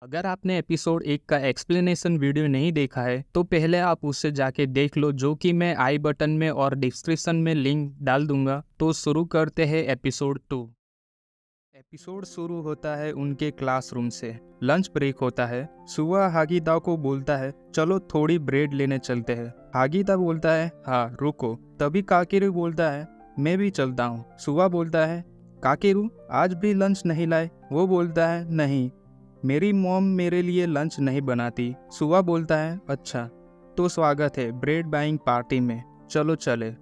अगर आपने एपिसोड 1 का एक्सप्लेनेशन वीडियो नहीं देखा है तो पहले आप उससे जाके देख लो, जो कि मैं आई बटन में और डिस्क्रिप्शन में लिंक डाल दूंगा। तो शुरू करते हैं एपिसोड 2। एपिसोड शुरू होता है उनके क्लासरूम से। लंच ब्रेक होता है। सुआ हागीदा को बोलता है, चलो थोड़ी ब्रेड लेने चलते हैं। हागीदा बोलता है, हाँ रुको। तभी काकेरू बोलता है, मैं भी चलता हूँ। सुआ बोलता है, काकेरू आज भी लंच नहीं लाए? वो बोलता है, नहीं, मेरी मॉम मेरे लिए लंच नहीं बनाती। सुआ बोलता है, अच्छा तो स्वागत है ब्रेड बाइंग पार्टी में, चलो चले।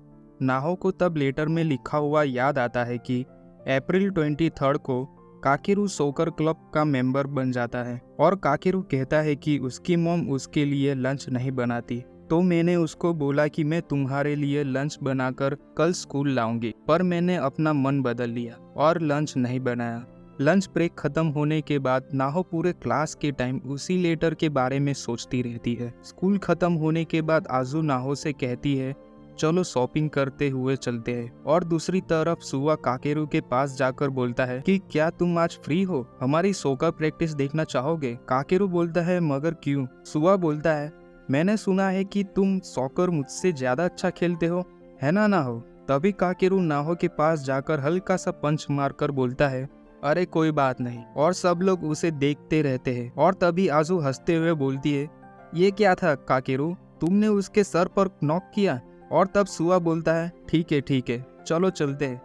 नाहो को तब लेटर में लिखा हुआ याद आता है कि अप्रैल 23 को काकेरू सोकर क्लब का मेंबर बन जाता है और काकेरू कहता है कि उसकी मॉम उसके लिए लंच नहीं बनाती, तो मैंने उसको बोला कि मैं तुम्हारे लिए लंच बनाकर कल स्कूल लाऊंगी, पर मैंने अपना मन बदल लिया और लंच नहीं बनाया। लंच ब्रेक खत्म होने के बाद नाहो पूरे क्लास के टाइम उसी लेटर के बारे में सोचती रहती है। स्कूल खत्म होने के बाद आजू नाहो से कहती है, चलो शॉपिंग करते हुए चलते हैं। और दूसरी तरफ सुआ काकेरू के पास जाकर बोलता है कि क्या तुम आज फ्री हो, हमारी सॉकर प्रैक्टिस देखना चाहोगे? काकेरू बोलता है, मगर क्यों? सुआ बोलता है, मैंने सुना है कि तुम सॉकर मुझसे ज्यादा अच्छा खेलते हो, है ना नाहो? तभी काकेरू नाहो के पास जाकर हल्का सा पंच मारकर बोलता है, अरे कोई बात नहीं। और सब लोग उसे देखते रहते हैं। और तभी आजू हंसते हुए बोलती है, ये क्या था काकेरू, तुमने उसके सर पर नॉक किया? और तब सुआ बोलता है, ठीक है चलो चलते हैं।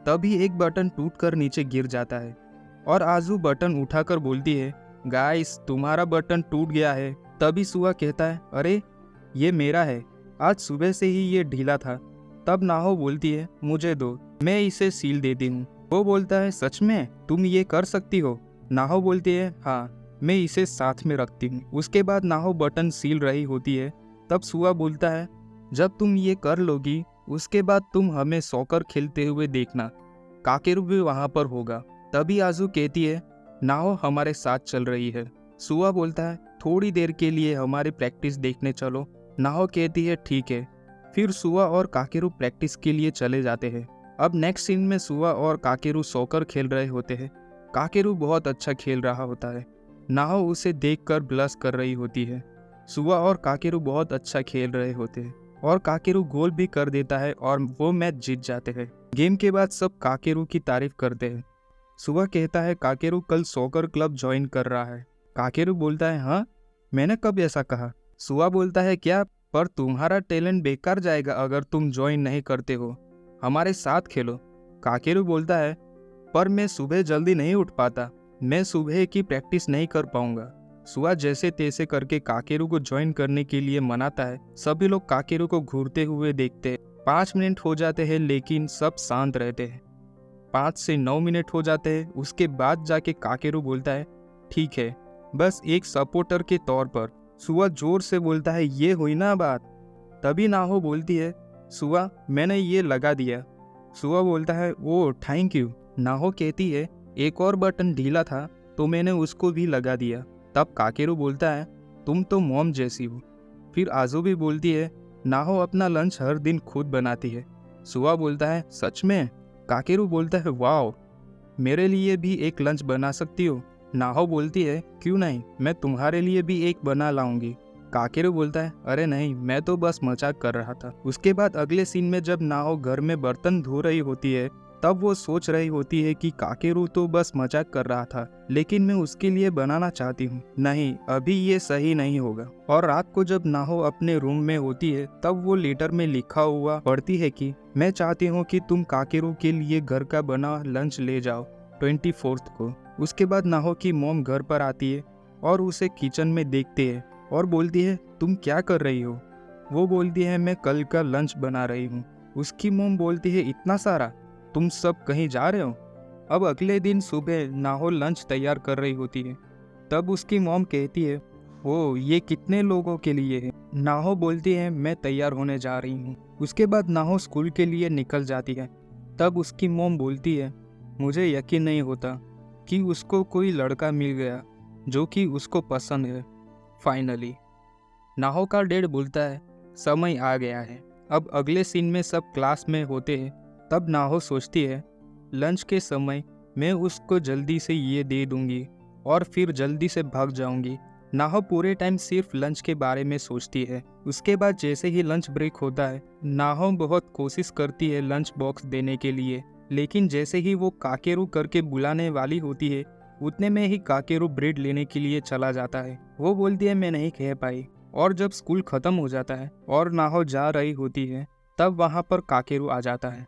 तभी एक बटन टूटकर नीचे गिर जाता है और आजू बटन उठाकर बोलती है, गाइस तुम्हारा बटन टूट गया है। तभी सुआ कहता है, अरे ये मेरा है, आज सुबह से ही ये ढीला था। तब नाहो बोलती है, मुझे दो, मैं इसे सील देती हूँ। वो बोलता है, सच में तुम ये कर सकती हो? नाहो बोलती है, हाँ मैं इसे साथ में रखती हूँ। उसके बाद नाहो बटन सील रही होती है। तब सुआ बोलता है, जब तुम ये कर लोगी उसके बाद तुम हमें सॉकर खेलते हुए देखना, काकेरू भी वहां पर होगा। तभी आजू कहती है, नाहो हमारे साथ चल रही है। सुआ बोलता है, थोड़ी देर के लिए हमारी प्रैक्टिस देखने चलो। नाहो कहती है, ठीक है। फिर सुआ और काकेरू प्रैक्टिस के लिए चले जाते हैं। अब नेक्स्ट सीन में सुआ और काकेरू सॉकर खेल रहे होते हैं। काकेरू बहुत अच्छा खेल रहा होता है। नाहो उसे देखकर ब्लश कर रही होती है। सुआ और काकेरू बहुत अच्छा खेल रहे होते हैं और काकेरू गोल भी कर देता है और वो मैच जीत जाते हैं। गेम के बाद सब काकेरू की तारीफ करते हैं। सुआ कहता है, काकेरू कल सॉकर क्लब ज्वाइन कर रहा है। काकेरू बोलता है, हाँ मैंने कब ऐसा कहा? सुआ बोलता है, क्या, पर तुम्हारा टैलेंट बेकार जाएगा अगर तुम ज्वाइन नहीं करते हो, हमारे साथ खेलो। काकेरू बोलता है, पर मैं सुबह जल्दी नहीं उठ पाता, मैं सुबह की प्रैक्टिस नहीं कर पाऊंगा। सुआ जैसे तैसे करके काकेरू को ज्वाइन करने के लिए मनाता है। सभी लोग काकेरू को घूरते हुए देखते हैं। 5 मिनट हो जाते हैं लेकिन सब शांत रहते हैं। 5 से 9 मिनट हो जाते हैं। उसके बाद जाके काकेरू बोलता है, ठीक है, बस एक सपोर्टर के तौर पर। सुआ जोर से बोलता है, ये हुई ना बात? तभी नाहो बोलती है, सुआ मैंने ये लगा दिया। सुआ बोलता है, ओ थैंक यू। नाहो कहती है, एक और बटन ढीला था तो मैंने उसको भी लगा दिया। तब काकेरू बोलता है, तुम तो मॉम जैसी हो। फिर आजू भी बोलती है, नाहो अपना लंच हर दिन खुद बनाती है। सुआ बोलता है, सच में? काकेरू बोलता है, वाओ, मेरे लिए भी एक लंच बना सकती हो? नाहो बोलती है, क्यों नहीं, मैं तुम्हारे लिए भी एक बना लाऊंगी। काकेरू बोलता है, अरे नहीं, मैं तो बस मजाक कर रहा था। उसके बाद अगले सीन में जब नाहो घर में बर्तन धो रही होती है तब वो सोच रही होती है कि काकेरू तो बस मजाक कर रहा था, लेकिन मैं उसके लिए बनाना चाहती हूँ। नहीं, अभी ये सही नहीं होगा। और रात को जब नाहो अपने रूम में होती है तब वो लेटर में लिखा हुआ पढ़ती है कि मैं चाहती हूँ कि तुम काकेरू के लिए घर का बना लंच ले जाओ 24 को। उसके बाद नाहो की मॉम घर पर आती है और उसे किचन में देखते है और बोलती है, तुम क्या कर रही हो? वो बोलती है, मैं कल का लंच बना रही हूँ। उसकी मॉम बोलती है, इतना सारा, तुम सब कहीं जा रहे हो? अब अगले दिन सुबह नाहो लंच तैयार कर रही होती है। तब उसकी मॉम कहती है, ओ ये कितने लोगों के लिए है? नाहो बोलती है, मैं तैयार होने जा रही हूँ। उसके बाद नाहो स्कूल के लिए निकल जाती है। तब उसकी मॉम बोलती है, मुझे यकीन नहीं होता कि उसको कोई लड़का मिल गया जो कि उसको पसंद है। फाइनली नाहो का डैड बोलता है, समय आ गया है। अब अगले सीन में सब क्लास में होते हैं। तब नाहो सोचती है, लंच के समय मैं उसको जल्दी से ये दे दूंगी और फिर जल्दी से भाग जाऊंगी। नाहो पूरे टाइम सिर्फ लंच के बारे में सोचती है। उसके बाद जैसे ही लंच ब्रेक होता है, नाहो बहुत कोशिश करती है लंच बॉक्स देने के लिए, लेकिन जैसे ही वो काकेरू करके बुलाने वाली होती है, उतने में ही काकेरू ब्रेड लेने के लिए चला जाता है। वो बोलती है मैं नहीं कह पाई। और जब स्कूल खत्म हो जाता है और नाहो जा रही होती है, तब वहाँ पर काकेरू आ जाता है।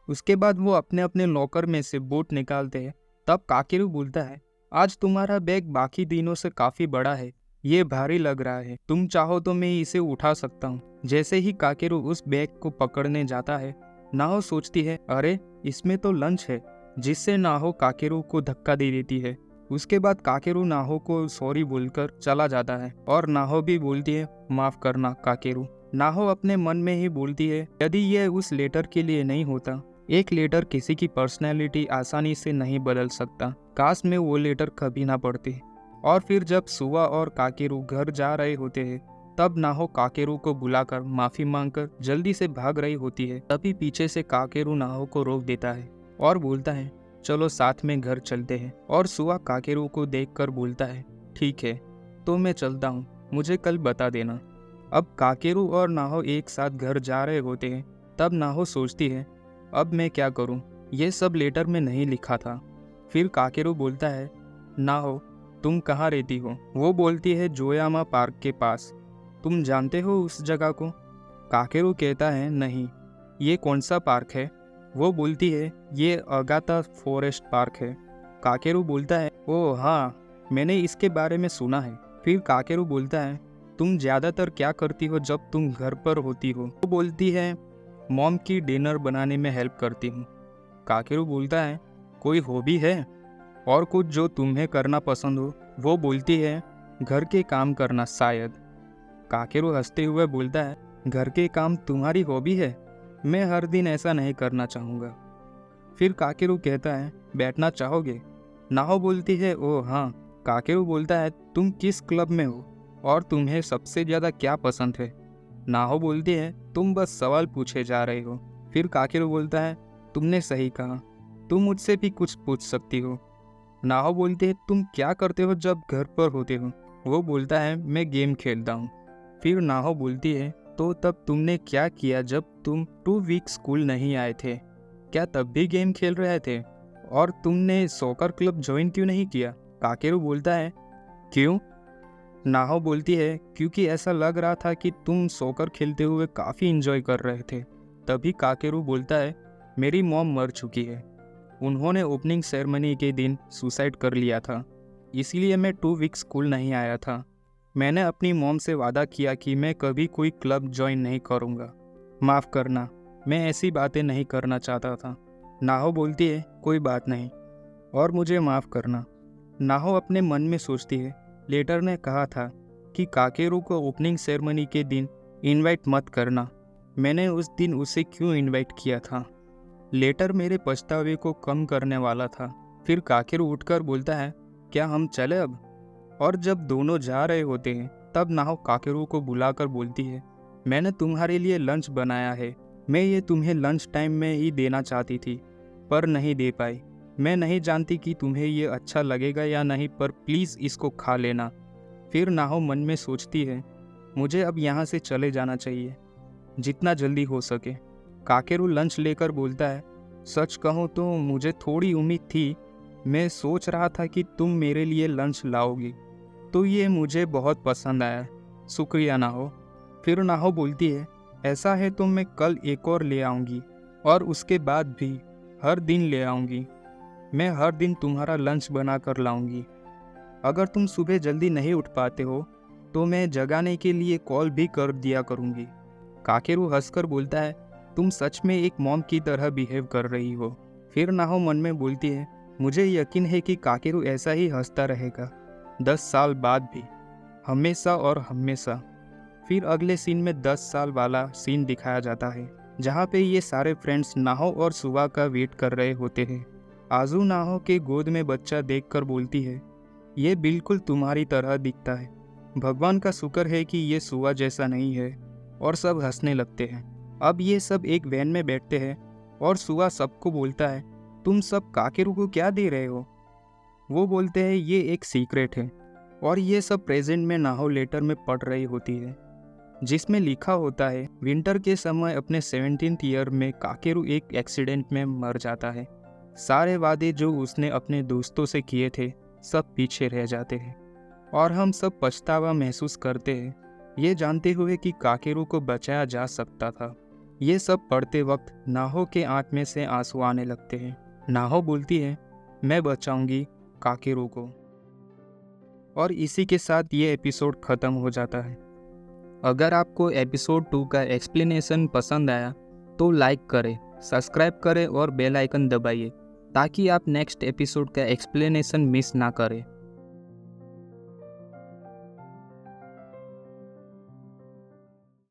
उसके बाद वो अपने अपने लॉकर में से बूट निकालते हैं। तब काकेरू बोलता है, आज तुम्हारा बैग बाकी दिनों से काफी बड़ा है, ये भारी लग रहा है, तुम चाहो तो मैं इसे उठा सकता हूँ। जैसे ही काकेरू उस बैग को पकड़ने जाता है, नाहो सोचती है अरे इसमें तो लंच है, जिससे नाहो काकेरू को धक्का दे देती है। उसके बाद काकेरू नाहो को सॉरी बोलकर चला जाता है और नाहो भी बोलती है माफ करना काकेरू। नाहो अपने मन में ही बोलती है यदि ये उस लेटर के लिए नहीं होता, एक लेटर किसी की पर्सनैलिटी आसानी से नहीं बदल सकता, काश में वो लेटर कभी ना पढ़ती। और फिर जब सुवा और काकेरू घर जा रहे होते हैं, तब नाहो काकेरू को बुलाकर माफी मांगकर जल्दी से भाग रही होती है। तभी पीछे से काकेरू नाहो को रोक देता है और बोलता है चलो साथ में घर चलते हैं। और सुवा काकेरू को देखकर बोलता है ठीक है, तो मैं चलता हूँ, मुझे कल बता देना। अब काकेरू और नाहो एक साथ घर जा रहे होते हैं। तब नाहो सोचती है अब मैं क्या करूं, ये सब लेटर में नहीं लिखा था। फिर काकेरू बोलता है नाहो तुम कहाँ रहती हो? वो बोलती है जोयामा पार्क के पास, तुम जानते हो उस जगह को? काकेरू कहता है नहीं, ये कौन सा पार्क है? वो बोलती है ये अगाथा फॉरेस्ट पार्क है। काकेरू बोलता है ओह हाँ, मैंने इसके बारे में सुना है। फिर काकेरू बोलता है तुम ज़्यादातर क्या करती हो जब तुम घर पर होती हो? वो बोलती है मॉम की डिनर बनाने में हेल्प करती हूँ। काकेरू बोलता है कोई हॉबी है और कुछ जो तुम्हें करना पसंद हो? वो बोलती है घर के काम करना शायद। काकेरू हंसते हुए बोलता है घर के काम तुम्हारी हॉबी है? मैं हर दिन ऐसा नहीं करना चाहूँगा। फिर काकेरू कहता है बैठना चाहोगे? नाहो बोलती है ओह हाँ। काकेरू बोलता है तुम किस क्लब में हो और तुम्हें सबसे ज़्यादा क्या पसंद है? नाहो बोलती है तुम बस सवाल पूछे जा रहे हो। फिर काकेरू बोलता है तुमने सही कहा, तुम मुझसे भी कुछ पूछ सकती हो। नाहो बोलती है तुम क्या करते हो जब घर पर होते हो? वो बोलता है मैं गेम खेलता हूँ। फिर नाहो बोलती है तो तब तुमने क्या किया जब तुम 2 वीक स्कूल नहीं आए थे? क्या तब भी गेम खेल रहे थे? और तुमने सॉकर क्लब ज्वाइन क्यों नहीं किया? काकेरू बोलता है क्यों? नाहो बोलती है क्योंकि ऐसा लग रहा था कि तुम सॉकर खेलते हुए काफ़ी इंजॉय कर रहे थे। तभी काकेरू बोलता है मेरी मॉम मर चुकी है, उन्होंने ओपनिंग सेरेमनी के दिन सुसाइड कर लिया था, इसीलिए मैं 2 वीक स्कूल नहीं आया था। मैंने अपनी मॉम से वादा किया कि मैं कभी कोई क्लब ज्वाइन नहीं करूँगा। माफ़ करना, मैं ऐसी बातें नहीं करना चाहता था। नाहो बोलती है कोई बात नहीं और मुझे माफ़ करना। नाहो अपने मन में सोचती है लेटर ने कहा था कि काकेरू को ओपनिंग सेरेमनी के दिन इनवाइट मत करना, मैंने उस दिन उसे क्यों इनवाइट किया था? लेटर मेरे पछतावे को कम करने वाला था। फिर काकेरू उठकर बोलता है क्या हम चले अब? और जब दोनों जा रहे होते हैं तब नाहो काकेरू को बुलाकर बोलती है मैंने तुम्हारे लिए लंच बनाया है, मैं ये तुम्हें लंच टाइम में ही देना चाहती थी पर नहीं दे पाई। मैं नहीं जानती कि तुम्हें ये अच्छा लगेगा या नहीं, पर प्लीज़ इसको खा लेना। फिर नाहो मन में सोचती है मुझे अब यहाँ से चले जाना चाहिए, जितना जल्दी हो सके। काकेरू लंच लेकर बोलता है सच कहूँ तो मुझे थोड़ी उम्मीद थी, मैं सोच रहा था कि तुम मेरे लिए लंच लाओगी, तो ये मुझे बहुत पसंद आया, शुक्रिया नाहो। फिर नाहो बोलती है ऐसा है तो मैं कल एक और ले आऊँगी और उसके बाद भी हर दिन ले आऊँगी। मैं हर दिन तुम्हारा लंच बना कर लाऊंगी। अगर तुम सुबह जल्दी नहीं उठ पाते हो तो मैं जगाने के लिए कॉल भी कर दिया करूंगी। काकेरू हंसकर बोलता है तुम सच में एक मॉम की तरह बिहेव कर रही हो। फिर नाहो मन में बोलती है मुझे यकीन है कि काकेरू ऐसा ही हंसता रहेगा 10 साल बाद भी, हमेशा और हमेशा। फिर अगले सीन में 10 साल वाला सीन दिखाया जाता है, जहाँ पे ये सारे फ्रेंड्स नाहो और सुवा का वेट कर रहे होते हैं। आजू नाहो के गोद में बच्चा देखकर बोलती है ये बिल्कुल तुम्हारी तरह दिखता है, भगवान का शुक्र है कि ये सुवा जैसा नहीं है। और सब हंसने लगते हैं। अब ये सब एक वैन में बैठते हैं और सुवा सबको बोलता है तुम सब काकेरू को क्या दे रहे हो? वो बोलते हैं ये एक सीक्रेट है, और ये सब प्रेजेंट में नाहो लेटर में पढ़ रही होती है, जिसमें लिखा होता है विंटर के समय अपने 17th ईयर में काकेरू एक एक्सीडेंट में मर जाता है। सारे वादे जो उसने अपने दोस्तों से किए थे सब पीछे रह जाते हैं, और हम सब पछतावा महसूस करते हैं ये जानते हुए कि काकेरू को बचाया जा सकता था। ये सब पढ़ते वक्त नाहो के आंख में से आंसू आने लगते हैं। नाहो बोलती है मैं बचाऊंगी काकेरू को। और इसी के साथ ये एपिसोड ख़त्म हो जाता है। अगर आपको एपिसोड 2 का एक्सप्लेनेशन पसंद आया तो लाइक करें, सब्सक्राइब करें और बेल आइकन दबाइए ताकि आप नेक्स्ट एपिसोड का एक्सप्लेनेशन मिस ना करें।